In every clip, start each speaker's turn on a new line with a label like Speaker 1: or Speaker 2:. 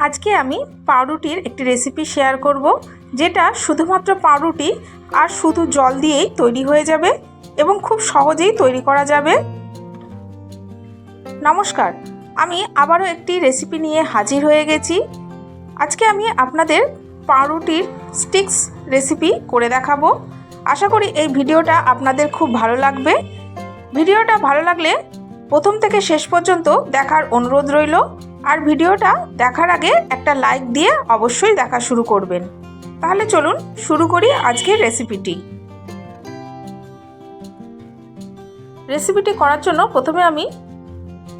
Speaker 1: আজকে আমি পাউরুটির একটি রেসিপি শেয়ার করব, যেটা শুধুমাত্র পাউরুটি আর শুধু জল দিয়েই তৈরি হয়ে যাবে এবং খুব সহজেই তৈরি করা যাবে। নমস্কার, আমি আবারও একটি রেসিপি নিয়ে হাজির হয়ে গেছি। আজকে আমি আপনাদের পাউরুটির স্টিক্স রেসিপি করে দেখাবো। আশা করি এই ভিডিওটা আপনাদের খুব ভালো লাগবে। ভিডিওটা ভালো লাগলে প্রথম থেকে শেষ পর্যন্ত দেখার অনুরোধ রইল। আর ভিডিওটা দেখার আগে একটা লাইক দিয়ে অবশ্যই দেখা শুরু করবেন। তাহলে চলুন শুরু করি আজকের রেসিপিটি করার জন্য প্রথমে আমি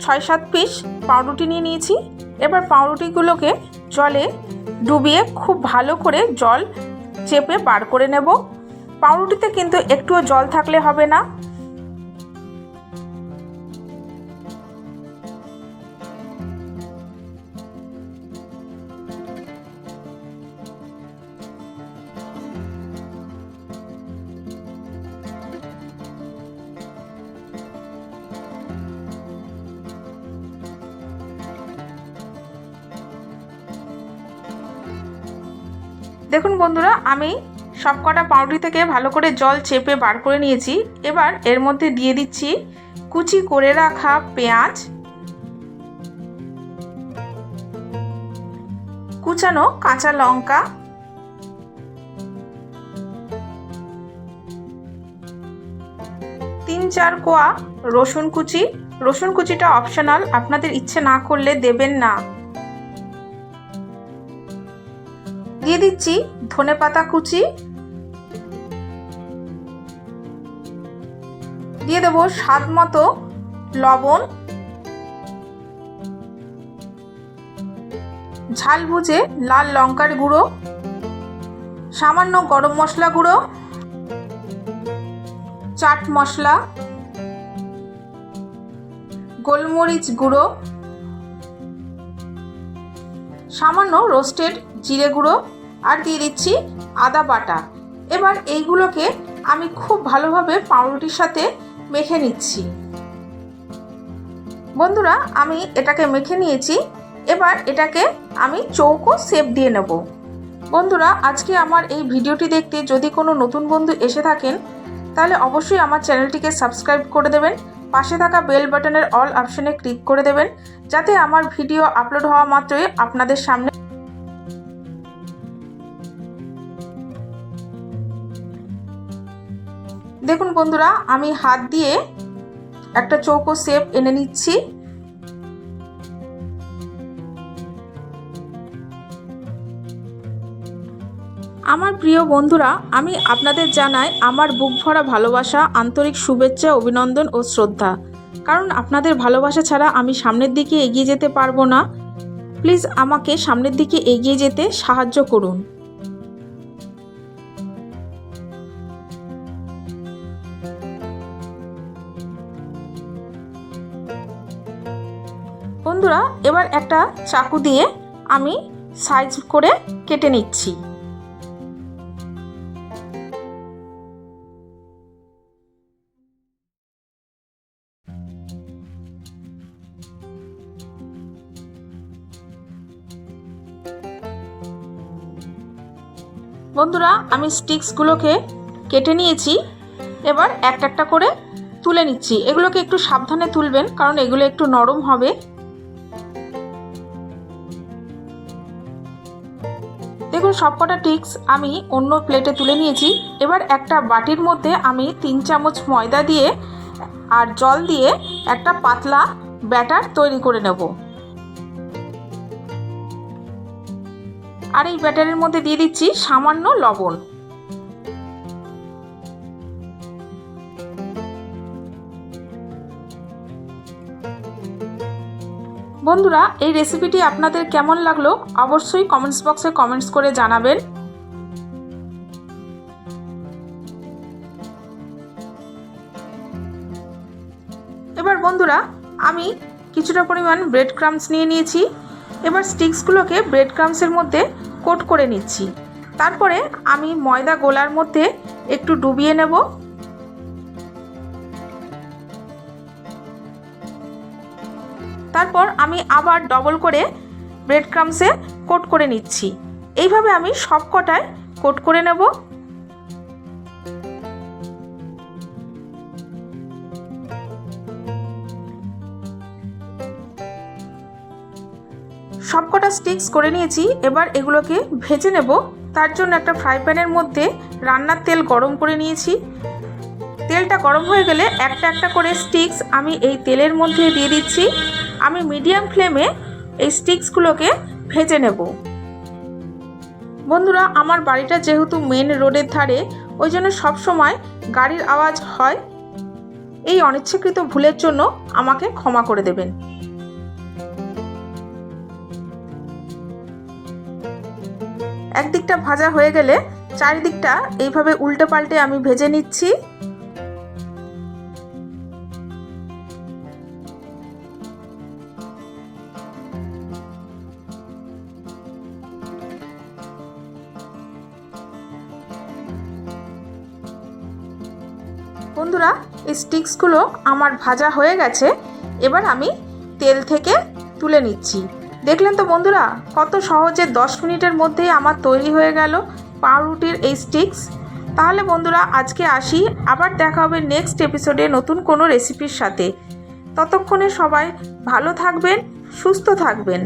Speaker 1: 6-7 পিস পাউরুটি নিয়ে নিয়েছি। এবার পাউরুটিগুলোকে জলে ডুবিয়ে খুব ভালো করে জল চেপে বার করে নেব। পাউরুটিতে কিন্তু একটুও জল থাকলে হবে না। দেখুন বন্ধুরা, আমি সবকটা পাউরুটি থেকে ভালো করে জল চেপে বার করে নিয়েছি। এবার এর মধ্যে দিয়ে দিচ্ছি কুচি করে রাখা পেঁয়াজ, কুচানো কাঁচা লঙ্কা, তিন চার কোয়া রসুন কুচি। রসুন কুচিটা অপশনাল, আপনাদের ইচ্ছে না করলে দেবেন না। দিয়ে দিচ্ছি ধনেপাতা কুচি, দিয়ে দেবো স্বাদ মতো লবণ, ঝাল বুঝে লাল লঙ্কার গুঁড়ো, সামান্য গরম মশলা গুঁড়ো, চাট মশলা, গোলমরিচ গুঁড়ো, সামান্য রোস্টেড জিরে গুঁড়ো, আর দিয়ে দিচ্ছি আদা বাটা। এবার এইগুলোকে আমি খুব ভালোভাবে পাউরুটির সাথে মেখে নিচ্ছি। বন্ধুরা, আমি এটাকে মেখে নিয়েছি। এবার এটাকে আমি চৌকো শেপ দিয়ে নেব। বন্ধুরা, আজকে আমার এই ভিডিওটি দেখতে যদি কোনো নতুন বন্ধু এসে থাকেন, তাহলে অবশ্যই আমার চ্যানেলটিকে সাবস্ক্রাইব করে দেবেন। পাশে থাকা বেল বাটনের অল অপশনে ক্লিক করে দেবেন, যাতে আমার ভিডিও আপলোড হওয়া মাত্রই আপনাদের সামনে। দেখুন বন্ধুরা, আমি হাত দিয়ে একটা চৌকো শেপ এনে নিচ্ছি। আমার প্রিয় বন্ধুরা, আমি আপনাদের জানাই আমার বুক ভরা ভালোবাসা, আন্তরিক শুভেচ্ছা, অভিনন্দন ও শ্রদ্ধা। কারণ আপনাদের ভালোবাসা ছাড়া আমি সামনের দিকে এগিয়ে যেতে পারবো না। প্লিজ আমাকে সামনের দিকে এগিয়ে যেতে সাহায্য করুন। বন্ধুরা, এবার একটা চাকু দিয়ে আমি সাইজ করে কেটে নিচ্ছি। বন্ধুরা, আমি স্টিক্সগুলোকে কেটে নিয়েছি। এবার একটা একটা করে তুলে নিচ্ছি। এগুলোকে একটু সাবধানে তুলবেন, কারণ এগুলো একটু নরম হবে। দেখুন, সবকটা স্টিক্স আমি অন্য প্লেটে তুলে নিয়েছি। এবার একটা বাটির মধ্যে আমি 3 চামচ ময়দা দিয়ে আর জল দিয়ে একটা পাতলা ব্যাটার তৈরি করে নেব। আর এই ব্যাটারের মধ্যে দিয়ে দিচ্ছি সামান্য লবণ। বন্ধুরা, এই রেসিপিটি আপনাদের কেমন লাগলো অবশ্যই কমেন্টস বক্সে কমেন্টস করে জানাবেন। এবার বন্ধুরা, আমি কিছুটা পরিমাণ ব্রেড ক্রাম্বস নিয়ে নিয়েছি। এবার স্টিক্সগুলোকে ব্রেড ক্রাম্বসের মধ্যে কোট করে নিচ্ছি। তারপরে আমি ময়দা গোলার মধ্যে একটু ডুবিয়ে নেব। তারপর আমি আবার ডবল করে ব্রেড ক্রামসে কোট করে নিচ্ছি। এইভাবে আমি সব কটায় কোট করে নেব। সবকটা স্টিক্স করে নিয়েছি। এবার এগুলোকে ভেজে নেব। তার জন্য একটা ফ্রাই প্যানের মধ্যে রান্নার তেল গরম করে নিয়েছি। তেলটা গরম হয়ে গেলে একটা একটা করে স্টিক্স আমি এই তেলের মধ্যে দিয়ে দিচ্ছি। আমি মিডিয়াম ফ্লেমে এই স্টিক্সগুলোকে ভেজে নেব। বন্ধুরা, আমার বাড়িটা যেহেতু মেন রোডের ধারে, ওই জন্য সবসময় গাড়ির আওয়াজ হয়। এই অনিচ্ছাকৃত ভুলের জন্য আমাকে ক্ষমা করে দেবেন। একদিকটা ভাজা হয়ে গেলে চারিদিকটা এইভাবে উল্টে পাল্টে আমি ভেজে নিচ্ছি। বন্ধুরা, এই স্টিক্সগুলো আমার ভাজা হয়ে গেছে। এবার আমি তেল থেকে তুলে নিচ্ছি। দেখলেন তো বন্ধুরা, কত সহজে 10 মিনিটের মধ্যেই আমার তৈরি হয়ে গেল পাউরুটির এই স্টিক্স। তাহলে বন্ধুরা, আজকে আসি। আবার দেখা হবে নেক্সট এপিসোডে নতুন কোনো রেসিপির সাথে। ততক্ষণে সবাই ভালো থাকবেন, সুস্থ থাকবেন।